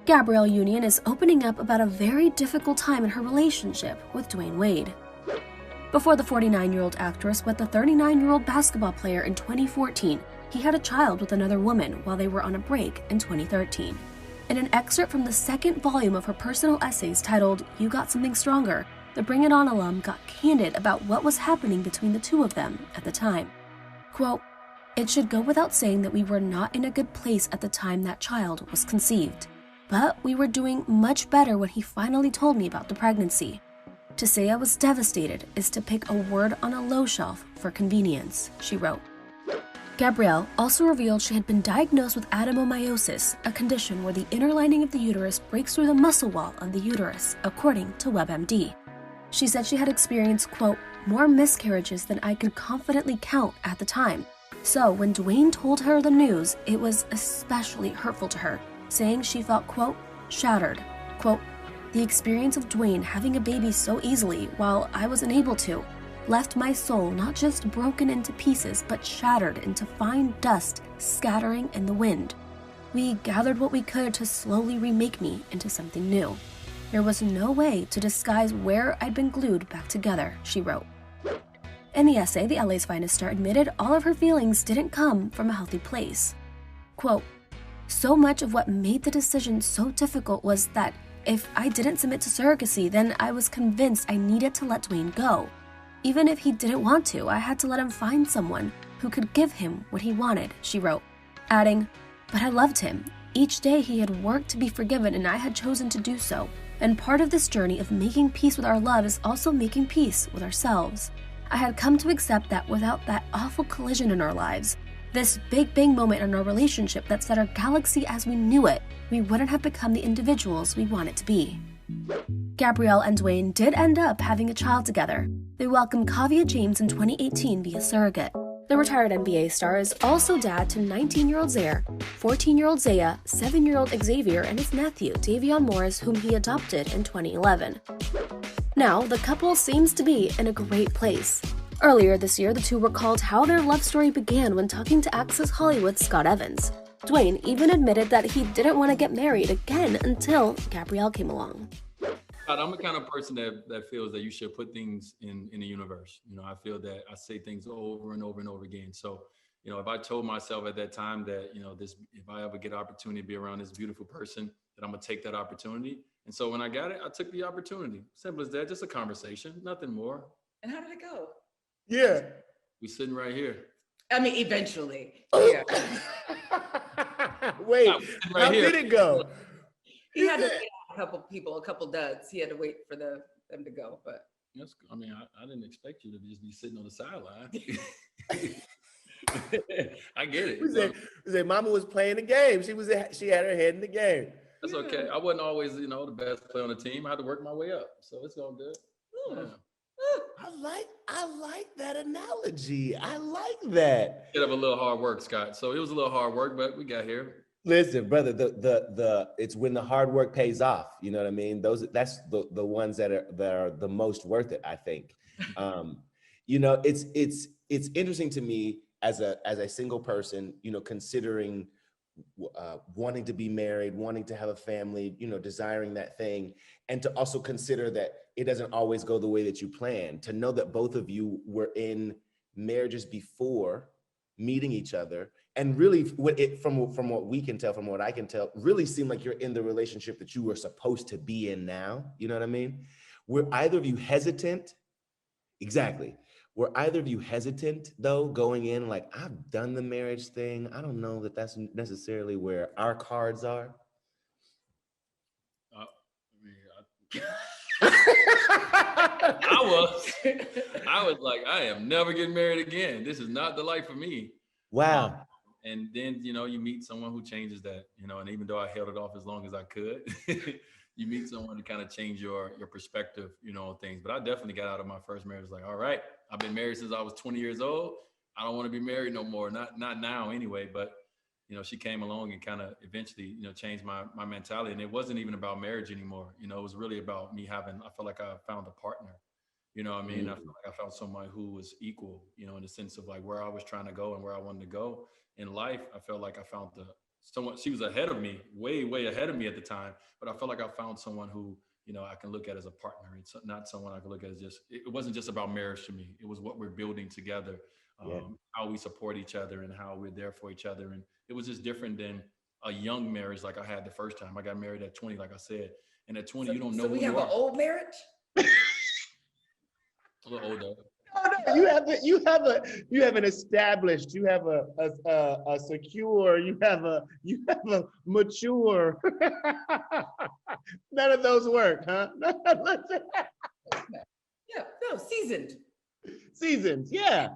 Gabrielle Union is opening up about a very difficult time in her relationship with Dwyane Wade. Before the 49-year-old actress met the 39-year-old basketball player in 2014, he had a child with another woman while they were on a break in 2013. In an excerpt from the second volume of her personal essays titled "You Got Something Stronger," the Bring It On alum got candid about what was happening between the two of them at the time. Quote, "It should go without saying that we were not in a good place at the time that child was conceived. But we were doing much better when he finally told me about the pregnancy. To say I was devastated is to pick a word on a low shelf for convenience," she wrote. Gabrielle also revealed she had been diagnosed with adenomyosis, a condition where the inner lining of the uterus breaks through the muscle wall of the uterus, according to WebMD. She said she had experienced, quote, "more miscarriages than I could confidently count at the time. So when Dwyane told her the news, it was especially hurtful to her, saying she felt, quote, shattered. Quote, the experience of Dwyane having a baby so easily while I was unable to left my soul not just broken into pieces, but shattered into fine dust scattering in the wind. We gathered what we could to slowly remake me into something new. There was no way to disguise where I'd been glued back together," she wrote. In the essay, the LA's Finest star admitted all of her feelings didn't come from a healthy place. Quote, "So much of what made the decision so difficult was that if I didn't submit to surrogacy, then I was convinced I needed to let Dwyane go. Even if he didn't want to, I had to let him find someone who could give him what he wanted," she wrote, adding, "But I loved him. Each day he had worked to be forgiven and I had chosen to do so. And part of this journey of making peace with our love is also making peace with ourselves. I had come to accept that without that awful collision in our lives, this big bang moment in our relationship that set our galaxy as we knew it, we wouldn't have become the individuals we wanted to be." Gabrielle and Dwyane did end up having a child together. They welcomed Kavya James in 2018 via surrogate. The retired NBA star is also dad to 19-year-old Zaire, 14-year-old Zaya, 7-year-old Xavier, and his nephew, Davion Morris, whom he adopted in 2011. Now, the couple seems to be in a great place. Earlier this year, the two recalled how their love story began when talking to Access Hollywood's Scott Evans. Dwyane even admitted that he didn't want to get married again until Gabrielle came along. I'm the kind of person that feels that you should put things in the universe. I feel that I say things over and over and over again. So, if I told myself at that time that, if I ever get an opportunity to be around this beautiful person, that I'm going to take that opportunity. And so when I got it, I took the opportunity. Simple as that, just a conversation, nothing more. And how did it go? Yeah. We're sitting right here. I mean, eventually. Yeah. Wait, how did it go? He had to wait on a couple duds. He had to wait for them to go, but. Yes, I didn't expect you to just be sitting on the sideline. I get it. We say Mama was playing the game. She had her head in the game. That's okay. I wasn't always, the best player on the team. I had to work my way up, so it's all good. Yeah. I like that analogy. I like that. Bit of a little hard work, Scott. So it was a little hard work, but we got here. Listen, brother, the it's when the hard work pays off. You know what I mean? That's the ones that are the most worth it, I think. It's interesting to me as a single person, considering wanting to be married, wanting to have a family, desiring that thing, and to also consider that it doesn't always go the way that you plan. To know that both of you were in marriages before meeting each other, and really, from what we can tell, from what I can tell, really seem like you're in the relationship that you were supposed to be in now. You know what I mean? Were either of you hesitant? Exactly. Were either of you hesitant, though, going in like, I've done the marriage thing. I don't know that that's necessarily where our cards are. I was like, I am never getting married again. This is not the life for me. Wow. And then, you meet someone who changes that, and even though I held it off as long as I could, you meet someone to kind of change your perspective, on things. But I definitely got out of my first marriage like, all right, I've been married since I was 20 years old. I don't want to be married no more. Not now anyway, but she came along and kind of eventually, changed my mentality. And it wasn't even about marriage anymore. It was really about me I felt like I found a partner. I felt like I found someone who was equal, in the sense of like where I was trying to go and where I wanted to go in life. I felt like I found someone, she was ahead of me, way ahead of me at the time. But I felt like I found someone who, you know, I can look at as a partner. It's not someone I can look at as just, it wasn't just about marriage to me. It was what we're building together, how we support each other and how we're there for each other. And it was just different than a young marriage like I had the first time. I got married at 20, like I said. And at 20, you don't know so who we you have are. an old marriage? A little older. No, you have an established, you have a secure, you have a mature. None of those work, huh? Yeah, no, seasoned. Seasons, yeah.